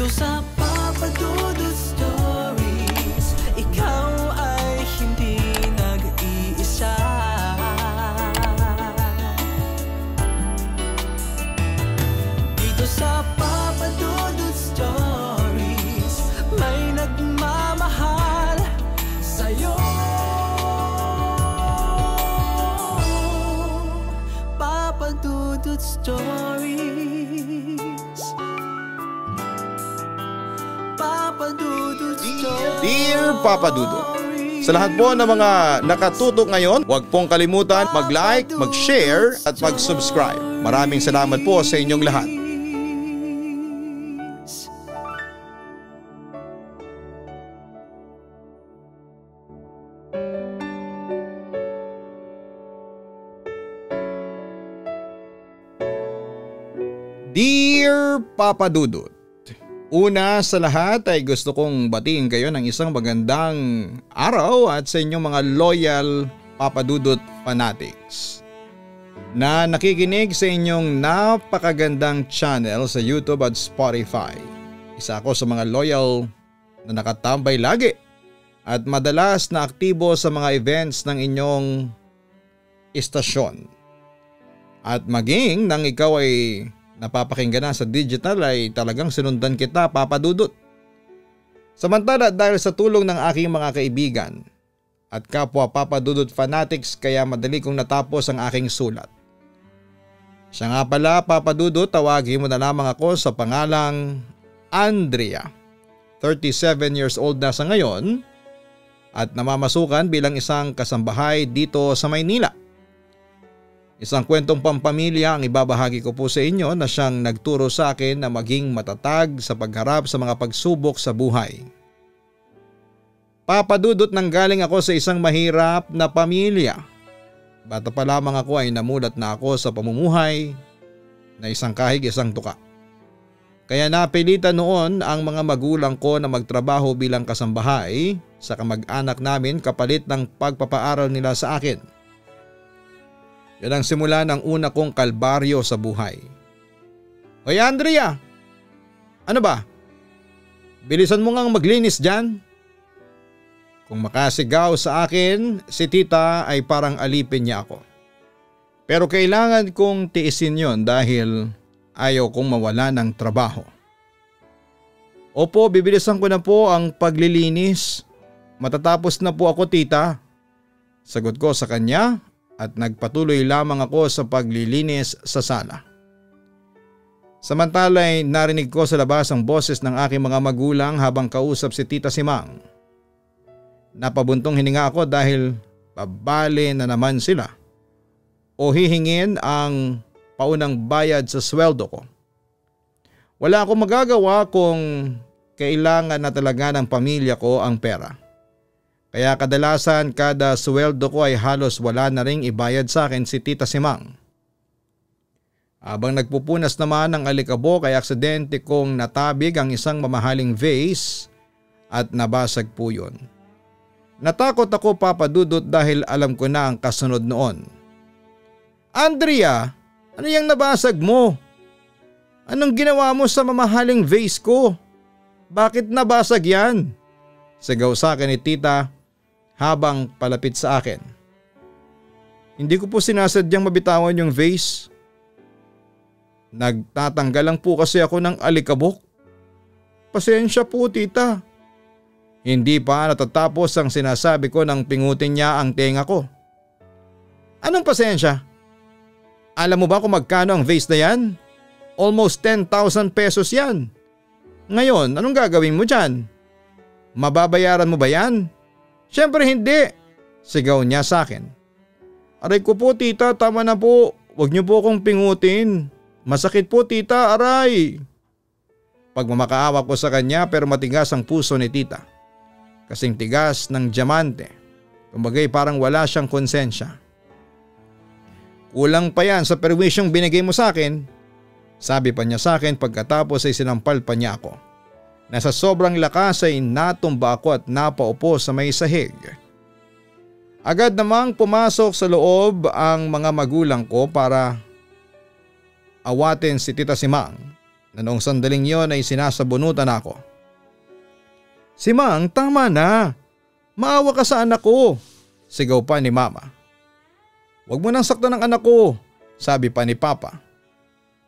Dito sa Papa Dudut Stories, ikaw ay hindi nag-iisa. Dito sa Papa Dudut Stories, may nagmamahal sa'yo. Papa Dudut Stories, Papa Dudut Stories. Dear Papa Dudut, sa lahat po ng mga nakatutok ngayon, huwag pong kalimutan mag-like, mag-share at mag-subscribe. Maraming salamat po sa inyong lahat. Dear Papa Dudut, una sa lahat ay gusto kong batiin kayo ng isang magandang araw at sa inyong mga loyal Papa Dudut fanatics na nakikinig sa inyong napakagandang channel sa YouTube at Spotify. Isa ako sa mga loyal na nakatambay lagi at madalas na aktibo sa mga events ng inyong istasyon. At maging nang ikaw ay napapakinggan na sa digital ay talagang sinundan kita, Papa Dudut. Samantala dahil sa tulong ng aking mga kaibigan at kapwa Papa Dudut fanatics kaya madali kong natapos ang aking sulat. Siya nga pala, Papa Dudut, tawagin mo na lamang ako sa pangalang Andrea. 37 years old na sa ngayon at namamasukan bilang isang kasambahay dito sa Maynila. Isang kwentong pampamilya ang ibabahagi ko po sa inyo na siyang nagturo sa akin na maging matatag sa pagharap sa mga pagsubok sa buhay. Papa Dudut, nanggaling ako sa isang mahirap na pamilya. Bata pa lamang ako ay namulat na ako sa pamumuhay na isang kahig isang tuka. Kaya napilitan noon ang mga magulang ko na magtrabaho bilang kasambahay sa kamag-anak namin kapalit ng pagpapaaral nila sa akin. Yan ang simula ng una kong kalbaryo sa buhay. Hoy Andrea! Ano ba? Bilisan mo ngang maglinis dyan. Kung makasigaw sa akin, si tita ay parang alipin niya ako. Pero kailangan kong tiisin yon dahil ayaw kong mawala ng trabaho. Opo, bibilisan ko na po ang paglilinis. Matatapos na po ako, tita. Sagot ko sa kanya. At nagpatuloy lamang ako sa paglilinis sa sala. Samantala ay narinig ko sa labas ang boses ng aking mga magulang habang kausap si Tita Simang. Napabuntong hininga ako dahil babali na naman sila o hihingin ang paunang bayad sa sweldo ko. Wala akong magagawa kung kailangan na talaga ng pamilya ko ang pera. Kaya kadalasan kada sweldo ko ay halos wala na ring ibayad sa akin si Tita Simang. Habang nagpupunas naman ng alikabok ay aksidente kong natabig ang isang mamahaling vase at nabasag po yun. Natakot ako, Papa Dudut, dahil alam ko na ang kasunod noon. Andrea, ano yung nabasag mo? Anong ginawa mo sa mamahaling vase ko? Bakit nabasag yan? Sigaw sa akin ni Tita habang palapit sa akin. Hindi ko po sinasadyang mabitawan yung vase. Nagtatanggal lang po kasi ako ng alikabok. Pasensya po, tita. Hindi pa natatapos ang sinasabi ko nang pingutin niya ang tenga ko. Anong pasensya? Alam mo ba kung magkano ang vase na yan? Almost 10,000 pesos yan. Ngayon, anong gagawin mo dyan? Mababayaran mo ba yan? Siyempre hindi, sigaw niya sa akin. Aray ko po, tita, tama na po. Huwag niyo po akong pingutin. Masakit po, tita, aray. Pagmamakaawa ko sa kanya pero matigas ang puso ni tita. Kasing tigas ng diamante. Kumbagay parang wala siyang konsensya. Kulang pa yan sa perwisyong binigay mo sa akin. Sabi pa niya sa akin pagkatapos ay sinampal pa niya ako. Nasa sobrang lakas ay natumba ako at napaupo sa may sahig. Agad namang pumasok sa loob ang mga magulang ko para awatin si Tita Simang na noong sandaling yon ay sinasabunutan ako. Si Mang, tama na. Maawa ka sa anak ko, sigaw pa ni Mama. Huwag mo nang saktan ng anak ko, sabi pa ni Papa.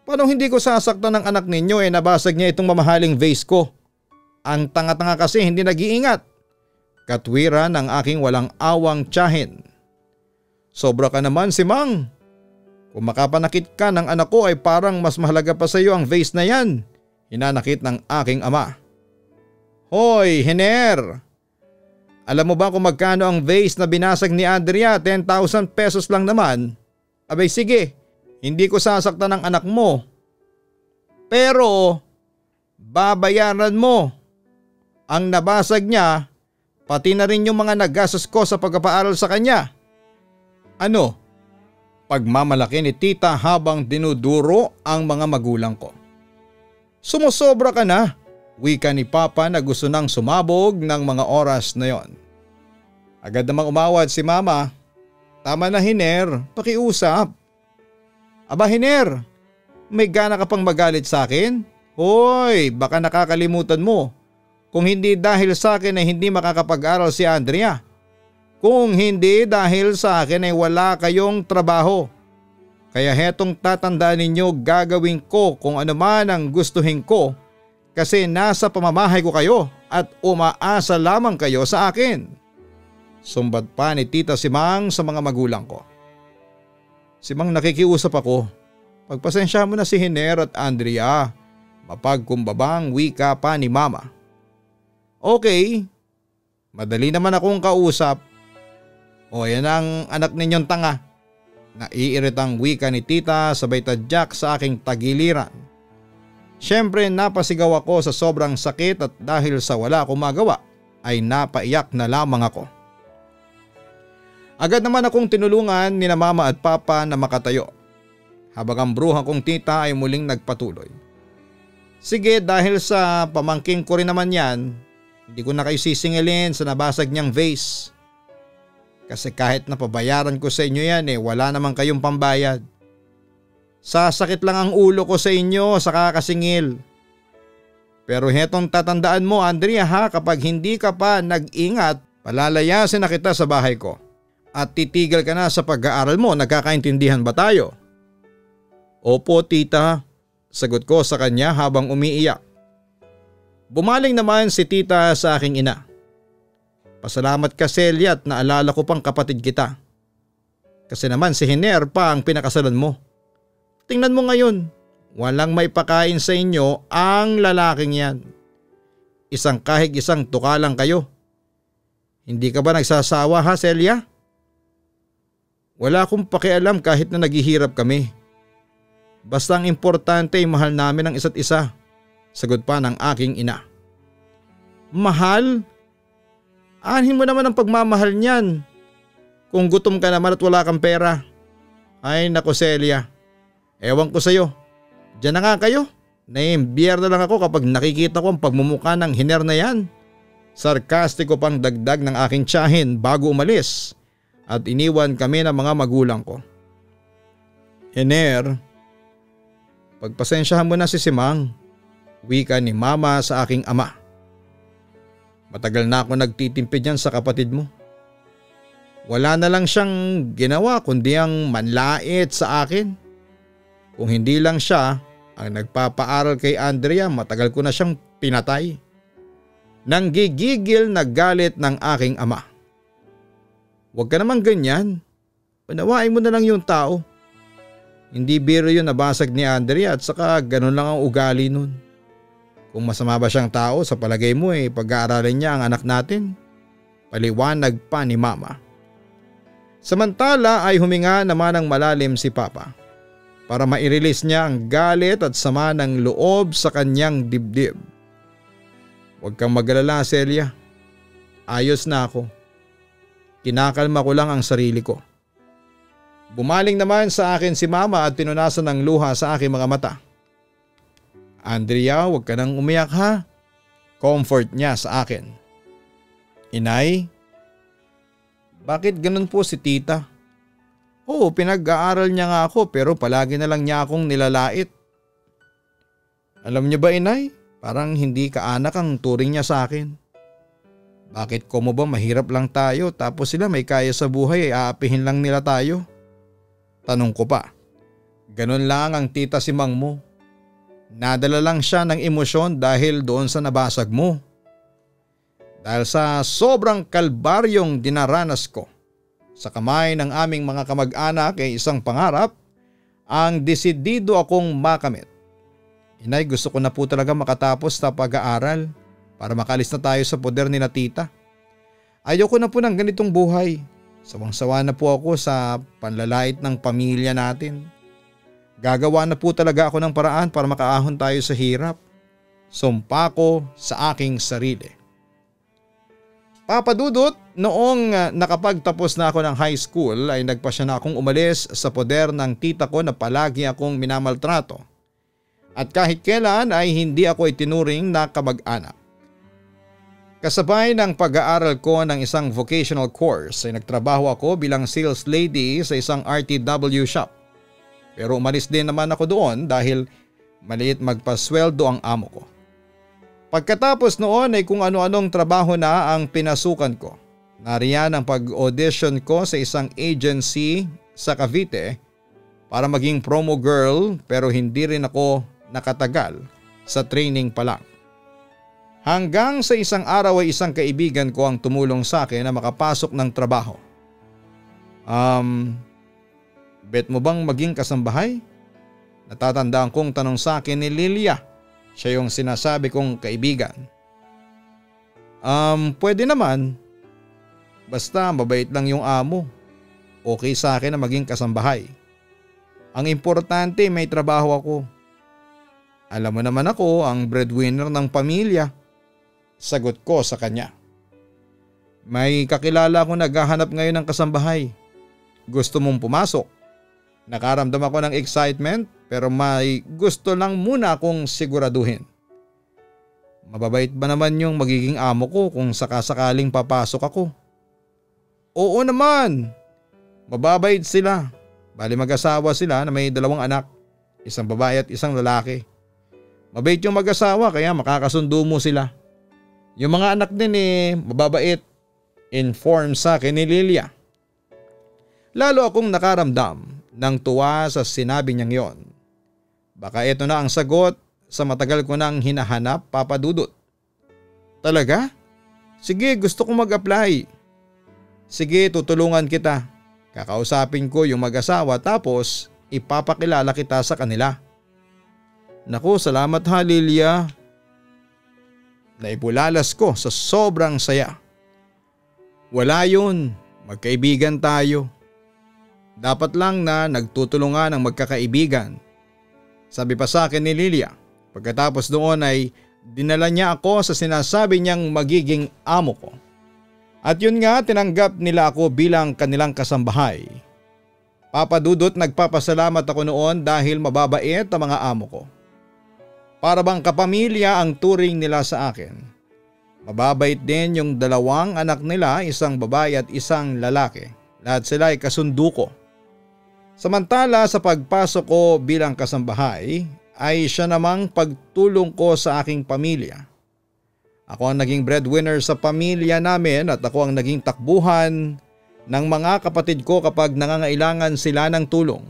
Paano hindi ko sasaktan ng anak ninyo nabasag niya itong mamahaling vase ko? Ang tanga-tanga kasi hindi nag-iingat. Katwiran ng aking walang awang tiyahin. Sobra ka naman si Mang. Kung makapanakit ka ng anak ko ay parang mas mahalaga pa sa iyo ang vase na yan, hinanakit ng aking ama. Hoy, Hiner! Alam mo ba kung magkano ang vase na binasag ni Andrea? 10,000 pesos lang naman. Abay sige, hindi ko sasaktan ng anak mo. Pero babayaran mo ang nabasag niya, pati na rin yung mga naggastos ko sa pagpapaaral sa kanya. Ano? Pagmamalaki ni tita habang dinuduro ang mga magulang ko. Sumusobra ka na, wika ni Papa na gusto nang sumabog ng mga oras na yon. Agad namang umawad si Mama. Tama na Hiner, pakiusap. Aba Hiner, may gana ka pang magalit sa akin? Hoy, baka nakakalimutan mo. Kung hindi dahil sa akin ay hindi makakapag-aral si Andrea. Kung hindi dahil sa akin ay wala kayong trabaho. Kaya hetong tatandaan ninyo, gagawin ko kung ano man ang gustuhin ko kasi nasa pamamahay ko kayo at umaasa lamang kayo sa akin. Sumbat pa ni Tita Simang sa mga magulang ko. Simang, nakikiusap ako. Pagpasensya mo na si Hiner at Andrea. Mapagkumbabang wika pa ni Mama. Okay, madali naman akong kausap. O yan ang anak ninyong tanga. Naiiritang wika ni tita sabay tadyak sa aking tagiliran. Siyempre napasigaw ako sa sobrang sakit at dahil sa wala akong magawa ay napaiyak na lamang ako. Agad naman akong tinulungan ni na Mama at Papa na makatayo. Habang ang bruhang kong tita ay muling nagpatuloy. Sige, dahil sa pamangking ko rin naman yan, hindi ko na kayo sisingilin sa nabasag niyang vase. Kasi kahit napabayaran ko sa inyo yan wala naman kayong pambayad. Sasakit lang ang ulo ko sa inyo sa kakasingil. Pero hetong tatandaan mo Andrea ha, kapag hindi ka pa nag-ingat, palalayasin na kita sa bahay ko. At titigil ka na sa pag-aaral mo, nagkakaintindihan ba tayo? Opo tita, sagot ko sa kanya habang umiiyak. Bumaling naman si tita sa aking ina. Pasalamat ka Celia at naalala ko pang kapatid kita. Kasi naman si Hiner pa ang pinakasalan mo. Tingnan mo ngayon, walang may pakain sa inyo ang lalaking yan. Isang kahig isang tuka lang kayo. Hindi ka ba nagsasawa ha Celia? Wala akong pakialam kahit na naghihirap kami. Basta ang importante ay mahal namin ang isa't isa, sagot pa ng aking ina. Mahal? Anhin mo naman ang pagmamahal niyan. Kung gutom ka naman at wala kang pera. Ay nako Celia, ewan ko sa'yo. Diyan na nga kayo. Naimbiyar na lang ako kapag nakikita ko ang pagmumukha ng Hiner na yan. Sarkastiko pang dagdag ng aking tiyahin bago umalis at iniwan kami ng mga magulang ko. Hiner, pagpasensyahan mo na si Simang, wika ni Mama sa aking ama. Matagal na ako nagtitimpi dyan sa kapatid mo. Wala na lang siyang ginawa kundi ang manlait sa akin. Kung hindi lang siya ang nagpapaaral kay Andrea, matagal ko na siyang pinatay. Nanggigigil na galit ng aking ama. Huwag ka naman ganyan. Panawain mo na lang yung tao. Hindi biro yun nabasag ni Andrea at saka ganun lang ang ugali nun. Kung masama ba siyang tao, sa palagay mo pag-aaralin niya ang anak natin? Paliwanag pa ni Mama. Samantala ay huminga naman ng malalim si Papa para ma-release niya ang galit at sama ng loob sa kanyang dibdib. Huwag kang mag-alala Celia. Ayos na ako. Kinakalma ko lang ang sarili ko. Bumaling naman sa akin si Mama at pinunasan ng luha sa aking mga mata. Andrea, huwag ka nang umiyak ha. Comfort niya sa akin. Inay, bakit ganun po si tita? Oo, pinag-aaral niya nga ako pero palagi na lang niya akong nilalait. Alam niyo ba inay, parang hindi kaanak ang turing niya sa akin. Bakit ko mo ba mahirap lang tayo tapos sila may kaya sa buhay ay aapihin lang nila tayo? Tanong ko pa. Ganun lang ang tita si Mang mo. Nadala lang siya ng emosyon dahil doon sa nabasag mo. Dahil sa sobrang kalbaryong dinaranas ko sa kamay ng aming mga kamag-anak ay isang pangarap ang desidido akong makamit. Inay, gusto ko na po talaga makatapos sa pag-aaral para makalis na tayo sa poder ni na tita. Ayoko na po ng ganitong buhay. Sawang-sawa na po ako sa panlalait ng pamilya natin. Gagawa na po talaga ako ng paraan para makaahon tayo sa hirap. Sumpa ko sa aking sarili. Papa Dudut, noong nakapagtapos na ako ng high school ay nagpasya na akong umalis sa poder ng tita ko na palagi akong minamaltrato. At kahit kailan ay hindi ako itinuring na kamag-anak. Kasabay ng pag-aaral ko ng isang vocational course ay nagtrabaho ako bilang sales lady sa isang RTW shop. Pero umalis din naman ako doon dahil maliit magpasweldo ang amo ko. Pagkatapos noon ay kung ano-anong trabaho na ang pinasukan ko. Nariyan ang pag-audition ko sa isang agency sa Cavite para maging promo girl pero hindi rin ako nakatagal sa training pa lang. Hanggang sa isang araw ay isang kaibigan ko ang tumulong sa akin na makapasok ng trabaho. Bet mo bang maging kasambahay? Natatandaan kong tanong sa akin ni Lilia. Siya yung sinasabi kong kaibigan. Pwede naman. Basta mabait lang yung amo. Okay sa akin na maging kasambahay. Ang importante may trabaho ako. Alam mo naman ako ang breadwinner ng pamilya. Sagot ko sa kanya. May kakilala akong naghahanap ngayon ng kasambahay. Gusto mong pumasok? Nakaramdam ako ng excitement pero may gusto lang muna akong siguraduhin. Mababait ba naman yung magiging amo ko kung sakasakaling papasok ako? Oo naman. Mababait sila. Bali mag-asawa sila na may 2 anak. Isang babae at isang lalaki. Mabait yung mag-asawa kaya makakasundo mo sila. Yung mga anak din mababait. Inform sa akin ni Lilia. Lalo akong nakaramdam ng tuwa sa sinabi niyang yon. Baka ito na ang sagot sa matagal ko nang hinahanap, Papa Dudut. Talaga? Sige, gusto kong mag-apply. Sige, tutulungan kita. Kakausapin ko yung mag-asawa tapos ipapakilala kita sa kanila. Naku, salamat ha Lilia. Naipulalas ko sa sobrang saya. Wala yun, magkaibigan tayo. Dapat lang na nagtutulungan ang magkakaibigan. Sabi pa sa akin ni Lilia. Pagkatapos doon ay dinala niya ako sa sinasabi niyang magiging amo ko. At yun nga, tinanggap nila ako bilang kanilang kasambahay. Papa Dudut, nagpapasalamat ako noon dahil mababait ang mga amo ko. Para bang kapamilya ang turing nila sa akin. Mababait din yung 2 anak nila, isang babae at isang lalaki. Lahat sila ay kasundo ko. Samantala sa pagpasok ko bilang kasambahay ay siya namang pagtulong ko sa aking pamilya. Ako ang naging breadwinner sa pamilya namin at ako ang naging takbuhan ng mga kapatid ko kapag nangangailangan sila ng tulong.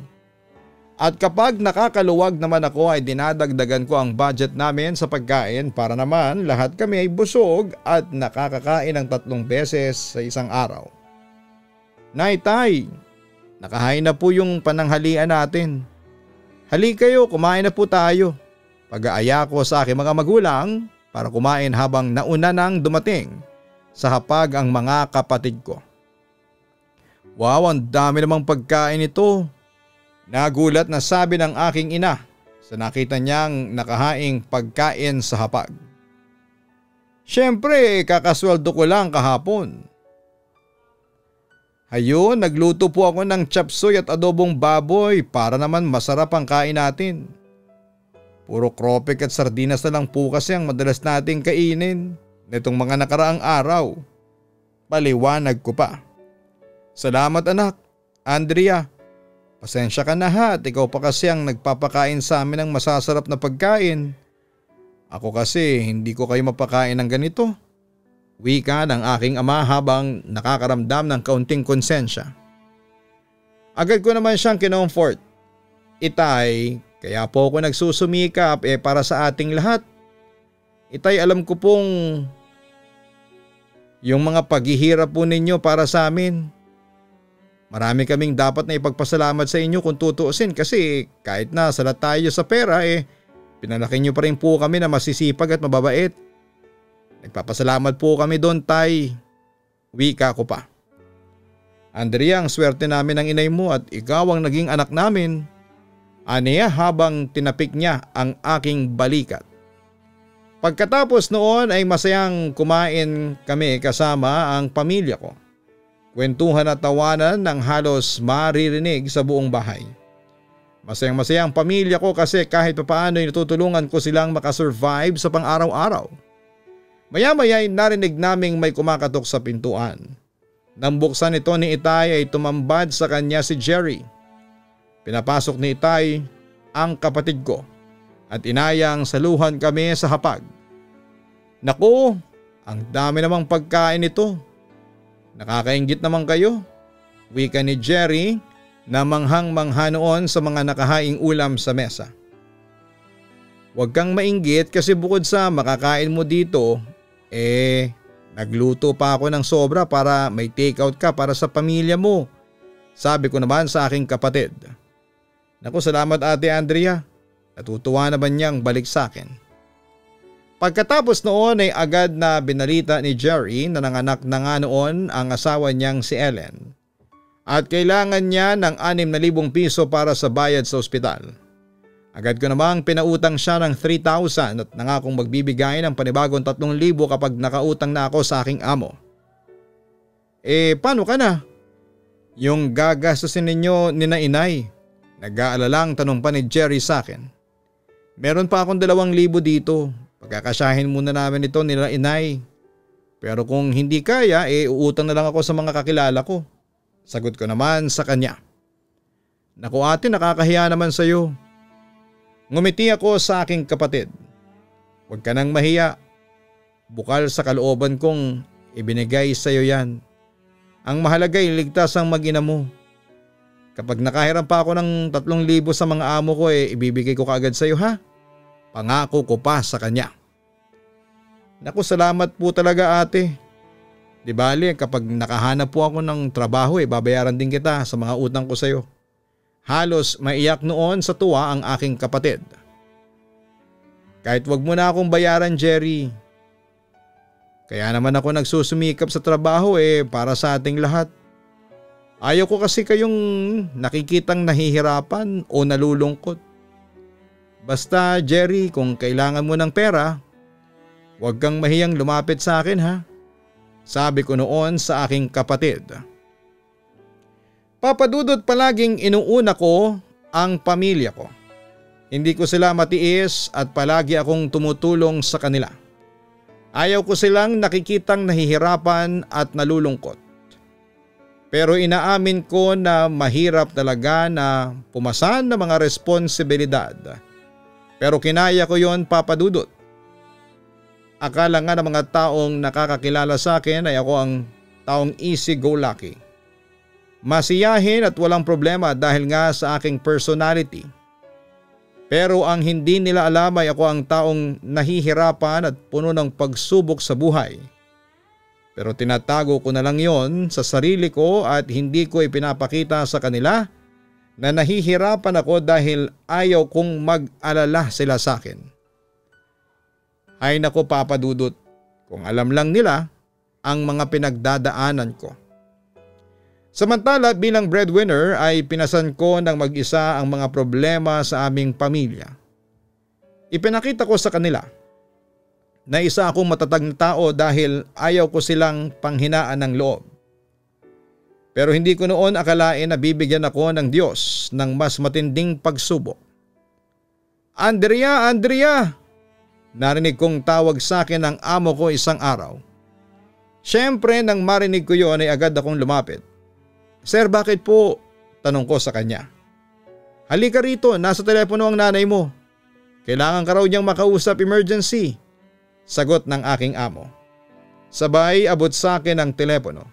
At kapag nakakaluwag naman ako ay dinadagdagan ko ang budget namin sa pagkain para naman lahat kami ay busog at nakakakain ng 3 beses sa isang araw. Nay, tay, nakahain na po yung pananghalian natin. Hali kayo, kumain na po tayo. Pag-aaya ko sa aking mga magulang para kumain habang nauna nang dumating sa hapag ang mga kapatid ko. Wow, ang dami namang pagkain ito. Nagulat na sabi ng aking ina sa nakita niyang nakahaing pagkain sa hapag. Siyempre, kakasweldo ko lang kahapon. Ayun, nagluto po ako ng chapsuy at adobong baboy para naman masarap ang kain natin. Puro kropik at sardinas na lang po kasi ang madalas nating kainin nitong mga nakaraang araw. Paliwanag ko pa. Salamat anak, Andrea. Pasensya ka na ha at ikaw pa kasi ang nagpapakain sa amin ng masasarap na pagkain Ako kasi hindi ko kayo mapakain ng ganito. Wika ng aking ama habang nakakaramdam ng kaunting konsensya. Agad ko naman siyang kinomfort. Itay, kaya po ako nagsusumikap para sa ating lahat. Itay, alam ko pong yung mga paghihirap po ninyo para sa amin. Marami kaming dapat na ipagpasalamat sa inyo kung tutuusin kasi kahit na salat tayo sa pera pinalaki niyo pa rin po kami na masisipag at mababait. Nagpapasalamat po kami doon, Tay. Wika ko pa. Andrea, ang swerte namin ng inay mo at ikaw ang naging anak namin. Aniya habang tinapik niya ang aking balikat. Pagkatapos noon ay masayang kumain kami kasama ang pamilya ko. Kwentuhan at tawanan ng halos maririnig sa buong bahay. Masayang-masayang pamilya ko kasi kahit papaano ay natutulungan ko silang makasurvive sa pang-araw-araw. Maya-maya ay narinig naming may kumakatok sa pintuan. Nang buksan ito ni Itay ay tumambad sa kanya si Jerry. Pinapasok ni Itay ang kapatid ko at inayang saluhan kami sa hapag. Naku, ang dami namang pagkain ito. Nakakainggit naman kayo. Wika ni Jerry na manghang-mangha noon sa mga nakahaing ulam sa mesa. Huwag kang mainggit kasi bukod sa makakain mo dito, nagluto pa ako ng sobra para may takeout ka para sa pamilya mo. Sabi ko naman sa aking kapatid. Naku, salamat Ate Andrea. Natutuwa naman niyang balik sa akin. Pagkatapos noon ay agad na binalita ni Jerry na nanganak na nga noon ang asawa niyang si Ellen. At kailangan niya ng 6,000 piso para sa bayad sa ospital. Agad ko namang pinautang siya ng 3,000 at nangakong magbibigay ng panibagong 3,000 kapag nakautang na ako sa aking amo. Paano ka na? Yung gagastusin ninyo ni na inay? Nag-aalalang tanong pa ni Jerry sa akin. Meron pa akong 2,000 dito. Pagkakasyahin muna namin ito nila inay. Pero kung hindi kaya, uutang na lang ako sa mga kakilala ko. Sagot ko naman sa kanya. Naku ate, nakakahiya naman sa'yo. Ngumiti ako sa aking kapatid. Huwag ka nang mahiya. Bukal sa kalooban kong ibinigay sa iyo yan. Ang mahalaga ay ligtas ang mag-ina mo. Kapag nakahiram pa ako ng 3,000 sa mga amo ko ibibigay ko kaagad sa iyo ha. Pangako ko pa sa kanya. Naku, salamat po talaga ate. Di bali kapag nakahanap po ako ng trabaho babayaran din kita sa mga utang ko sa iyo. Halos maiyak noon sa tuwa ang aking kapatid. Kahit wag mo na akong bayaran Jerry. Kaya naman ako nagsusumikap sa trabaho para sa ating lahat. Ayaw ko kasi kayong nakikitang nahihirapan o nalulungkot. Basta Jerry, kung kailangan mo ng pera, wag kang mahiyang lumapit sa akin ha. Sabi ko noon sa aking kapatid. Papadudot palaging inuuna ko ang pamilya ko. Hindi ko sila matiis at palagi akong tumutulong sa kanila. Ayaw ko silang nakikitang nahihirapan at nalulungkot. Pero inaamin ko na mahirap talaga na pumasan ng mga responsibilidad. Pero kinaya ko yon papadudot. Akala nga ng mga taong nakakakilala sa akin ay ako ang taong easy-go-lucky. Masiyahin at walang problema dahil nga sa aking personality. Pero ang hindi nila alam ay ako ang taong nahihirapan at puno ng pagsubok sa buhay. Pero tinatago ko na lang yon sa sarili ko at hindi ko ipinapakita sa kanila na nahihirapan ako dahil ayaw kong mag-alala sila sa akin. Ay nako papadudot, kung alam lang nila ang mga pinagdadaanan ko. Samantala bilang breadwinner ay pinasan ko ng mag-isa ang mga problema sa aming pamilya. Ipinakita ko sa kanila na isa akong matatag na tao dahil ayaw ko silang panghinaan ng loob. Pero hindi ko noon akalain na bibigyan ako ng Diyos ng mas matinding pagsubok. Andrea! Andrea! Narinig kong tawag sa akin ng amo ko isang araw. Siyempre nang marinig ko yon ay agad akong lumapit. Sir, bakit po? Tanong ko sa kanya. Halika rito, nasa telepono ang nanay mo. Kailangan ka raw niyang makausap, emergency. Sagot ng aking amo. Sabay abot sa akin ang telepono.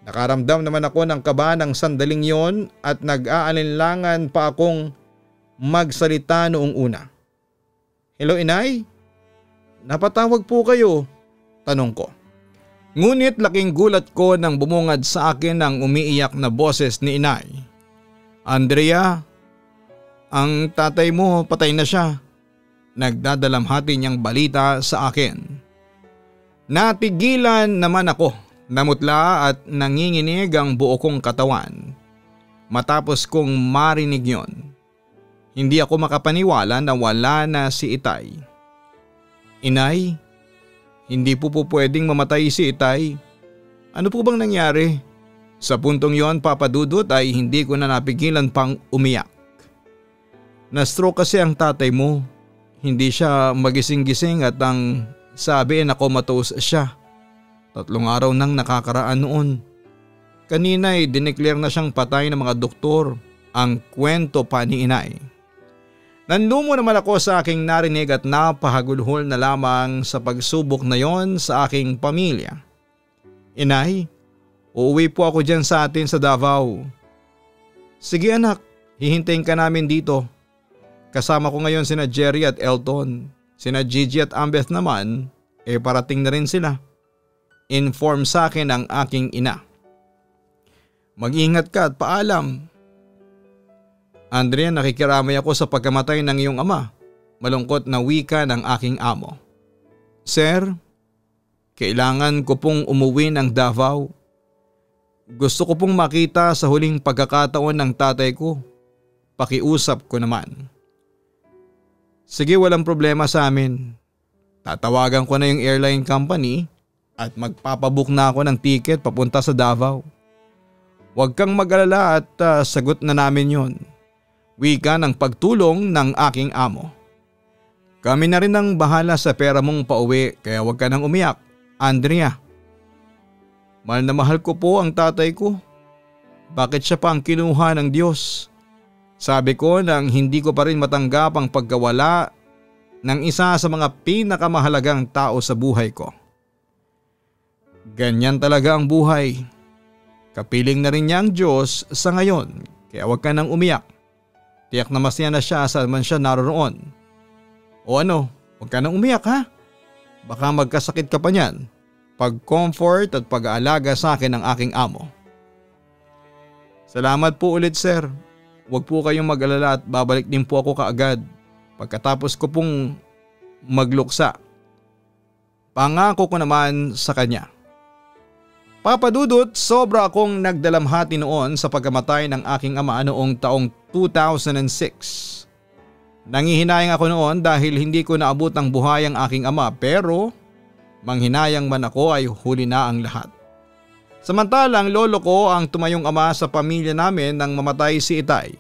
Nakaramdam naman ako ng kaba ng sandaling yon at nag-aalinlangan pa akong magsalita noong una. Hello inay? Napatawag po kayo? Tanong ko. Ngunit laking gulat ko nang bumungad sa akin ang umiiyak na boses ni inay. Andrea, ang tatay mo patay na siya. Nagdadalamhati niyang balita sa akin. Natigilan naman ako, namutla at nanginginig ang buo kong katawan. Matapos kong marinig yon, hindi ako makapaniwala na wala na si Itay. Inay, hindi po pwedeng mamatay si Itay. Ano po bang nangyari? Sa puntong yon, Papa Dudut, ay hindi ko na napigilan pang umiyak. Na-stroke kasi ang tatay mo. Hindi siya magising-gising at ang sabi na comatose siya. 3 araw nang nakakaraan noon. Kanina ay dineclare na siyang patay ng mga doktor. Ang kwento pa ni inay. Nanlumo naman ako sa aking narinig at napahagulhol na lamang sa pagsubok na yon sa aking pamilya. Inay, uuwi po ako dyan sa atin sa Davao. Sige anak, hihintayin ka namin dito. Kasama ko ngayon sina Jerry at Elton. Sina Gigi at Ambeth naman, parating na rin sila. Inform sa akin ang aking ina. Mag-ingat ka at paalam. Andrea, nakikiramay ako sa pagkamatay ng iyong ama. Malungkot na wika ng aking amo. Sir, kailangan ko pong umuwi ng Davao. Gusto ko pong makita sa huling pagkakataon ng tatay ko. Pakiusap ko naman. Sige, walang problema sa amin. Tatawagan ko na yung airline company at magpapabook na ako ng ticket papunta sa Davao. Huwag kang mag-alala at sagot na namin yon. Wika ng pagtulong ng aking amo. Kami na rin ang bahala sa pera mong pauwi kaya huwag ka nang umiyak, Andrea. Mahal na mahal ko po ang tatay ko. Bakit siya pa ang kinuha ng Diyos? Sabi ko nang hindi ko pa rin matanggap ang pagkawala ng isa sa mga pinakamahalagang tao sa buhay ko. Ganyan talaga ang buhay. Kapiling na rin niya ang Diyos sa ngayon kaya huwag ka nang umiyak. Tiyak na masaya na siya saan man siya naroroon. O ano, huwag ka nang umiyak ha? Baka magkasakit ka pa niyan. Pag-comfort at pag-aalaga sa akin ng aking amo. Salamat po ulit sir. Huwag po kayong mag-alala at babalik din po ako kaagad pagkatapos ko pong magluksa. Pangako ko naman sa kanya. Papa Dudut, sobra akong nagdalamhati noon sa pagkamatay ng aking ama noong taong 2006. Nangihinayang ako noon dahil hindi ko naabot ang buhay ang aking ama pero manghinayang man ako ay huli na ang lahat. Samantalang lolo ko ang tumayong ama sa pamilya namin nang mamatay si Itay.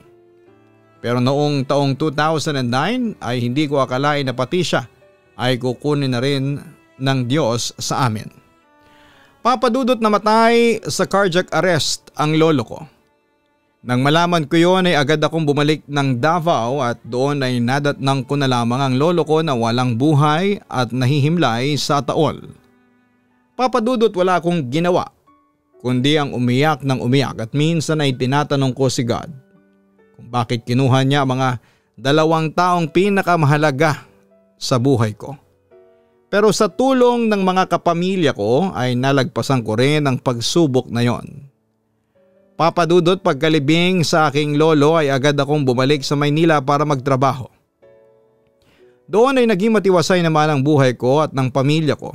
Pero noong taong 2009 ay hindi ko akalain na pati siya ay kukunin na rin ng Diyos sa amin. Papa Dudut, namatay sa cardiac arrest ang lolo ko. Nang malaman ko yon ay agad akong bumalik ng Davao at doon ay nadatnang ko na lamang ang lolo ko na walang buhay at nahihimlay sa taol. Papa Dudut, wala akong ginawa kundi ang umiyak ng umiyak at minsan ay tinatanong ko si God kung bakit kinuha niya mga 2 taong pinakamahalaga sa buhay ko. Pero sa tulong ng mga kapamilya ko ay nalagpasan ko rin ang pagsubok na yon. Papa Dudut, pagkalibing sa aking lolo ay agad akong bumalik sa Maynila para magtrabaho. Doon ay naging matiwasay naman ang buhay ko at ng pamilya ko.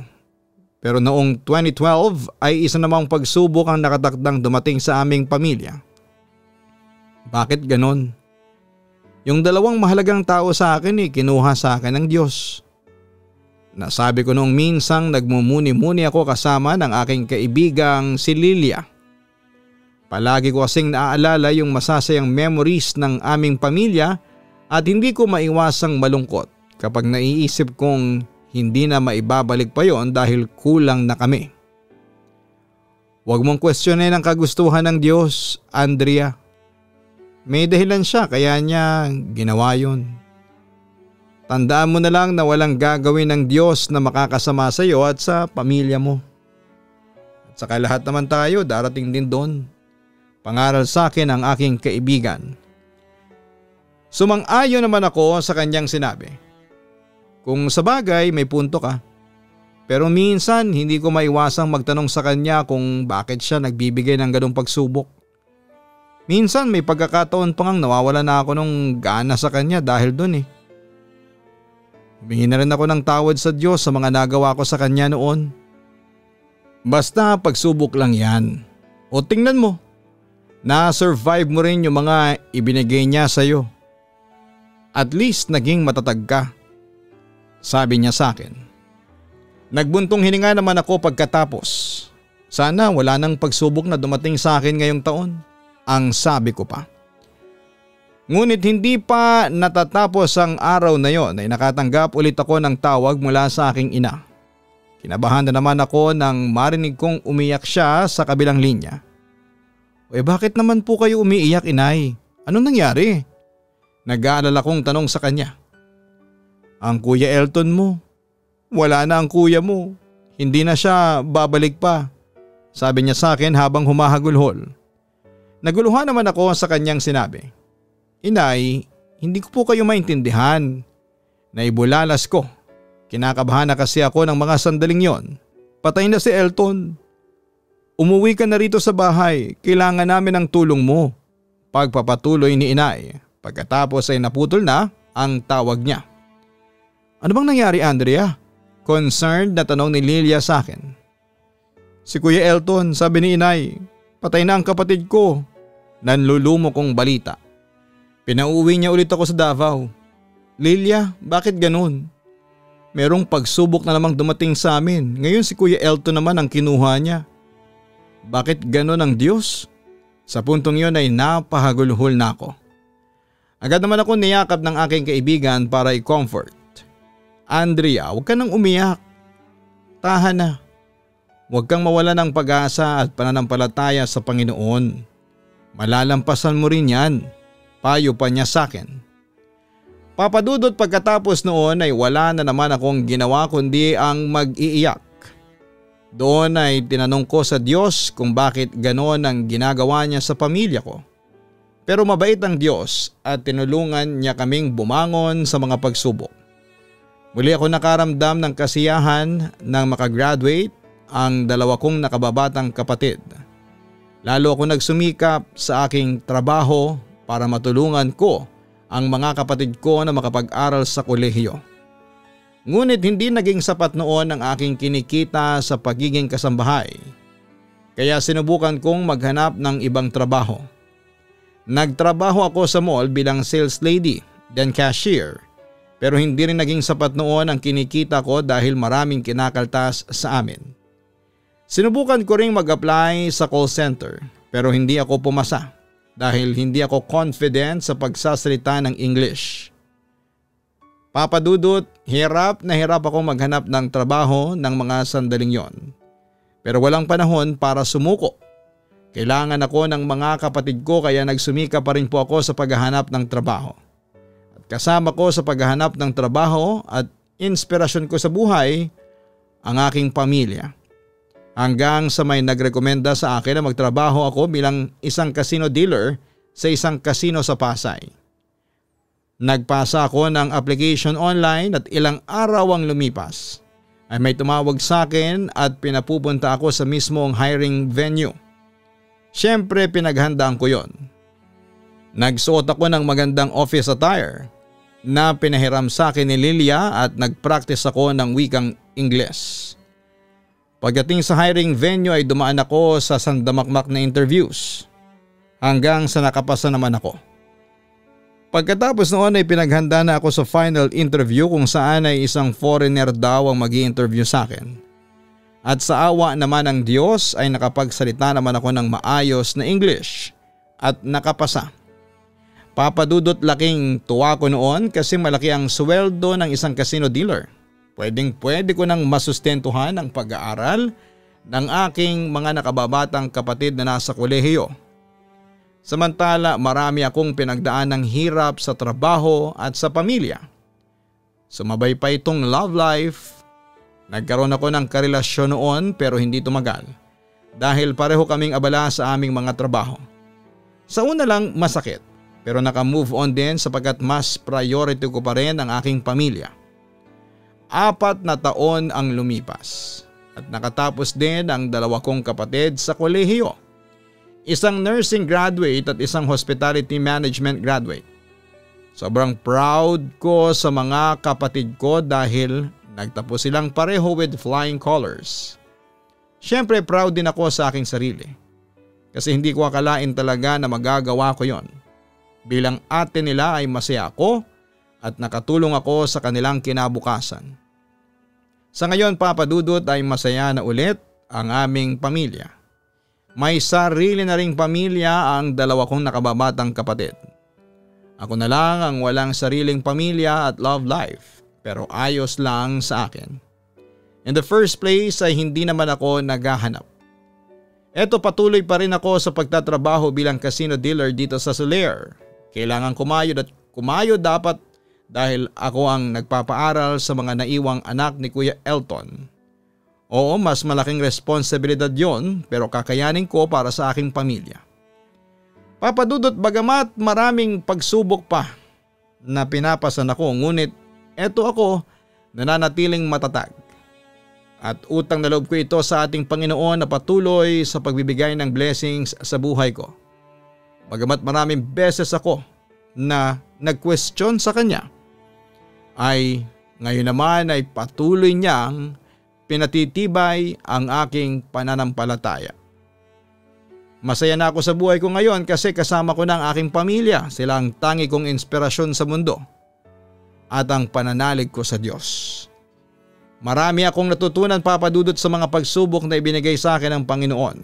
Pero noong 2012 ay isa namang pagsubok ang nakatakdang dumating sa aming pamilya. Bakit ganon? Yung 2 mahalagang tao sa akin kinuha sa akin ng Diyos. Nasabi ko noong minsang nagmumuni-muni ako kasama ng aking kaibigang si Lilia. Palagi ko kasing naaalala yung masasayang memories ng aming pamilya at hindi ko maiwasang malungkot kapag naiisip kong hindi na maibabalik pa yon dahil kulang na kami. Huwag mong questionin ang kagustuhan ng Diyos, Andrea. May dahilan siya kaya niya ginawa yon. Tandaan mo na lang na walang gagawin ng Diyos na makakasama sa iyo at sa pamilya mo. At saka lahat naman tayo darating din doon. Pangaral sa akin ang aking kaibigan. Sumang-ayon naman ako sa kanyang sinabi. Kung sa bagay may punto ka. Pero minsan hindi ko maiwasang magtanong sa kanya kung bakit siya nagbibigay ng ganong pagsubok. Minsan may pagkakataon pa ngang nawawala na ako ng gana sa kanya dahil dun eh. Humingi na rin ako ng tawad sa Diyos sa mga nagawa ko sa kanya noon. Basta pagsubok lang yan. O tingnan mo, na-survive mo rin yung mga ibinigay niya sa iyo. At least naging matatag ka. Sabi niya sa akin. Nagbuntong hininga naman ako pagkatapos. Sana wala nang pagsubok na dumating sa akin ngayong taon. Ang sabi ko pa. Ngunit hindi pa natatapos ang araw na yon ay nakatanggap ulit ako ng tawag mula sa aking ina. Kinabahan na naman ako nang marinig kong umiyak siya sa kabilang linya. Bakit naman po kayo umiiyak, inay? Anong nangyari? Nag-aalala kong tanong sa kanya. Ang Kuya Elton mo. Wala na ang kuya mo. Hindi na siya babalik pa. Sabi niya sa akin habang humahagulhol. Naguluhan naman ako sa kanyang sinabi. Inay, hindi ko po kayo maintindihan. Naibulalas ko. Kinakabahan na kasi ako ng mga sandaling yon. Patay na si Elton. Umuwi ka na rito sa bahay. Kailangan namin ng tulong mo. Pagpapatuloy ni inay. Pagkatapos ay naputol na ang tawag niya. Ano bang nangyari, Andrea? Concerned na tanong ni Lilia sa akin. Si Kuya Elton, sabi ni inay, patay na ang kapatid ko. Nanlulumo kong balita. Pinauwi niya ulit ako sa Davao. Lilia, bakit ganun? Merong pagsubok na namang dumating sa amin. Ngayon si Kuya Elton naman ang kinuha niya. Bakit ganun ang Diyos? Sa puntong yun ay napahagulhol na ako. Agad naman ako niyakap ng aking kaibigan para i-comfort. Andrea, huwag ka nang umiyak. Tahan na. Huwag kang mawala ng pag-asa at pananampalataya sa Panginoon. Malalampasan mo rin yan. Payo pa niya sa akin. Papadudot pagkatapos noon ay wala na naman akong ginawa kundi ang mag-iiyak. Doon ay tinanong ko sa Diyos kung bakit ganoon ang ginagawa niya sa pamilya ko. Pero mabait ang Diyos at tinulungan niya kaming bumangon sa mga pagsubok. Muli ako nakaramdam ng kasiyahan nang makagraduate ang dalawa kong nakababatang kapatid. Lalo ako nagsumikap sa aking trabaho para matulungan ko ang mga kapatid ko na makapag-aral sa kolehiyo. Ngunit hindi naging sapat noon ang aking kinikita sa pagiging kasambahay. Kaya sinubukan kong maghanap ng ibang trabaho. Nagtrabaho ako sa mall bilang sales lady, then cashier. Pero hindi rin naging sapat noon ang kinikita ko dahil maraming kinakaltas sa amin. Sinubukan ko ring mag-apply sa call center pero hindi ako pumasa dahil hindi ako confident sa pagsasalita ng English. Papadudot, hirap na hirap ako maghanap ng trabaho ng mga sandaling yon. Pero walang panahon para sumuko. Kailangan ako ng mga kapatid ko kaya nagsumika pa rin po ako sa paghahanap ng trabaho. Kasama ko sa paghahanap ng trabaho at inspirasyon ko sa buhay ang aking pamilya. Hanggang sa may nagrekomenda sa akin na magtrabaho ako bilang isang casino dealer sa isang casino sa Pasay. Nagpasa ako ng application online at ilang araw ang lumipas ay may tumawag sa akin at pinapupunta ako sa mismong hiring venue. Siyempre pinaghandaan ko yon. Nagsuot ako ng magandang office attire na pinahiram sa akin ni Lilia at nagpractice ako ng wikang Ingles. Pagdating sa hiring venue ay dumaan ako sa sandamakmak na interviews hanggang sa nakapasa naman ako. Pagkatapos noon ay pinaghanda na ako sa final interview kung saan ay isang foreigner daw ang mag-i-interview sa akin. At sa awa naman ng Diyos ay nakapagsalita naman ako ng maayos na English at nakapasa. Papadudot laking tuwa ko noon kasi malaki ang sweldo ng isang casino dealer. Pwede ko nang masustentuhan ang pag-aaral ng aking mga nakababatang kapatid na nasa kolehiyo. Samantala marami akong pinagdaan ng hirap sa trabaho at sa pamilya. Sumabay pa itong love life. Nagkaroon ako ng karelasyon noon pero hindi tumagal dahil pareho kaming abala sa aming mga trabaho. Sa una lang masakit pero naka-move on din sapagkat mas priority ko pa rin ang aking pamilya. 4 na taon ang lumipas at nakatapos din ang 2 kong kapatid sa kolehiyo. Isang nursing graduate at isang hospitality management graduate. Sobrang proud ko sa mga kapatid ko dahil nagtapos silang pareho with flying colors. Siyempre proud din ako sa aking sarili. Kasi hindi ko akalain talaga na magagawa ko yon. Bilang ate nila ay masaya ako at nakatulong ako sa kanilang kinabukasan. Sa ngayon Papa Dudut ay masaya na ulit ang aming pamilya. May sarili na ring pamilya ang 2 kong nakababatang kapatid. Ako na lang ang walang sariling pamilya at love life pero ayos lang sa akin. In the first place ay hindi naman ako naghahanap. Eto patuloy pa rin ako sa pagtatrabaho bilang casino dealer dito sa Soler. Kailangan kumayod at kumayod dapat dahil ako ang nagpapaaral sa mga naiwang anak ni Kuya Elton. Oo, mas malaking responsibilidad yon pero kakayanin ko para sa aking pamilya. Papa Dudut, bagamat maraming pagsubok pa na pinapasan ako ngunit eto ako nananatiling matatag. At utang na loob ko ito sa ating Panginoon na patuloy sa pagbibigay ng blessings sa buhay ko. Bagamat maraming beses ako na nag-question sa Kanya, ay ngayon naman ay patuloy niyang pinatitibay ang aking pananampalataya. Masaya na ako sa buhay ko ngayon kasi kasama ko na ang aking pamilya. Sila ang tangi kong inspirasyon sa mundo at ang pananalig ko sa Diyos. Marami akong natutunan Papa Dudut sa mga pagsubok na ibinigay sa akin ng Panginoon.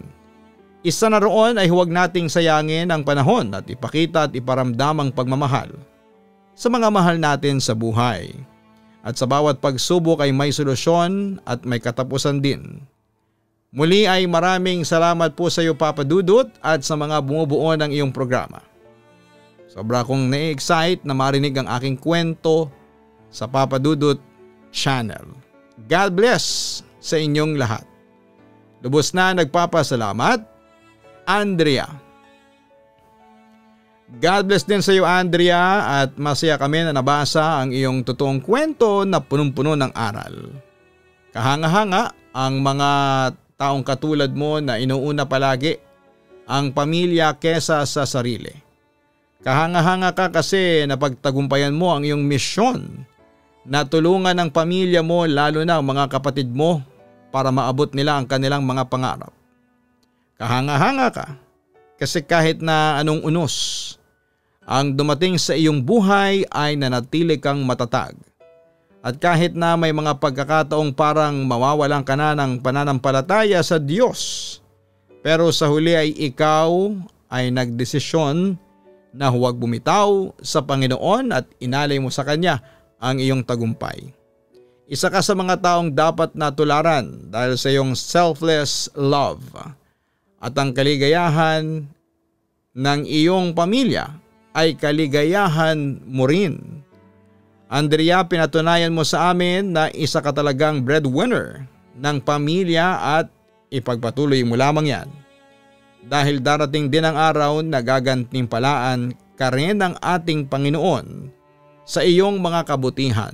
Isa na roon ay huwag nating sayangin ang panahon at ipakita at iparamdam ang pagmamahal sa mga mahal natin sa buhay. At sa bawat pagsubok ay may solusyon at may katapusan din. Muli ay maraming salamat po sa iyo Papa Dudut at sa mga bumubuo ng iyong programa. Sobra akong na-excite na marinig ang aking kwento sa Papa Dudut Channel. God bless sa inyong lahat. Lubos na nagpapasalamat, Andrea. God bless din sa iyo Andrea at masaya kami na nabasa ang iyong totoong kwento na punong-puno ng aral. Kahanga-hanga ang mga taong katulad mo na inuuna palagi ang pamilya kesa sa sarili. Kahanga-hanga ka kasi napagtagumpayan mo ang iyong misyon na tulungan ang pamilya mo lalo na ang mga kapatid mo para maabot nila ang kanilang mga pangarap. Kahanga-hanga ka kasi kahit na anong unos ang dumating sa iyong buhay ay nanatili kang matatag. At kahit na may mga pagkakataong parang mawawalan ka na ng pananampalataya sa Diyos, pero sa huli ay ikaw ay nagdesisyon na huwag bumitaw sa Panginoon at inalay mo sa Kanya ang iyong tagumpay. Isa ka sa mga taong dapat natularan dahil sa iyong selfless love at ang kaligayahan ng iyong pamilya ay kaligayahan mo rin. Andrea, pinatunayan mo sa amin na isa ka talagang breadwinner ng pamilya at ipagpatuloy mo lamang yan. Dahil darating din ang araw na gagantimpalaan ka rin ng ating Panginoon sa iyong mga kabutihan.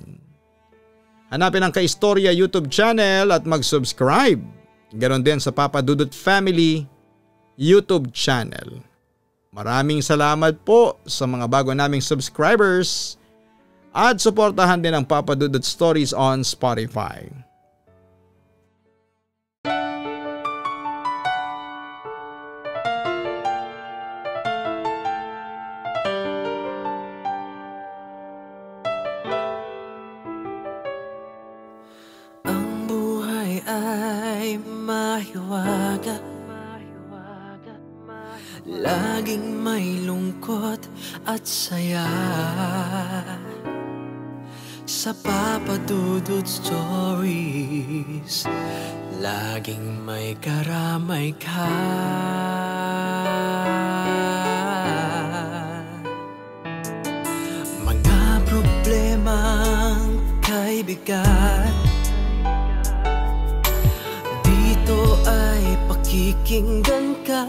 Hanapin ang Kaistorya YouTube channel at mag-subscribe. Ganon din sa Papa Dudut Family YouTube channel. Maraming salamat po sa mga bago naming subscribers. At suportahan din ang Papa Dudut Stories on Spotify. Ang buhay ay mahiwaga, laging may lungkot at saya. Sa Papa Dudut Stories, laging may karamay ka. Mga problemang ay bigat, dito ay pakikinggan ka.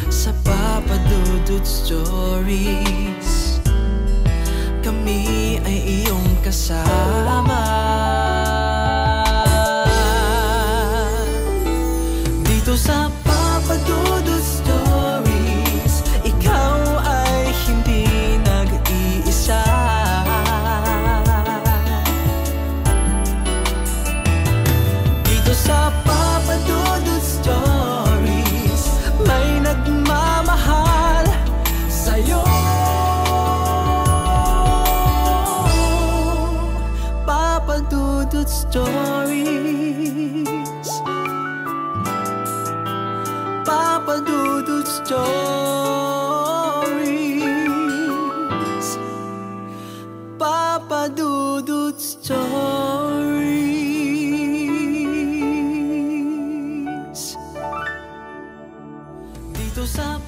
Sa Papa Dudut Stories, kami ay iyong kasama. Dito sa Papa Dudut Stories, ikaw ay hindi nag-iisa. Dito sa Papa Dudut Stories, may nagmamahal sa'yo. Papa Dudut Stories, Papa Dudut Stories, Papa Dudut Stories. Dito sa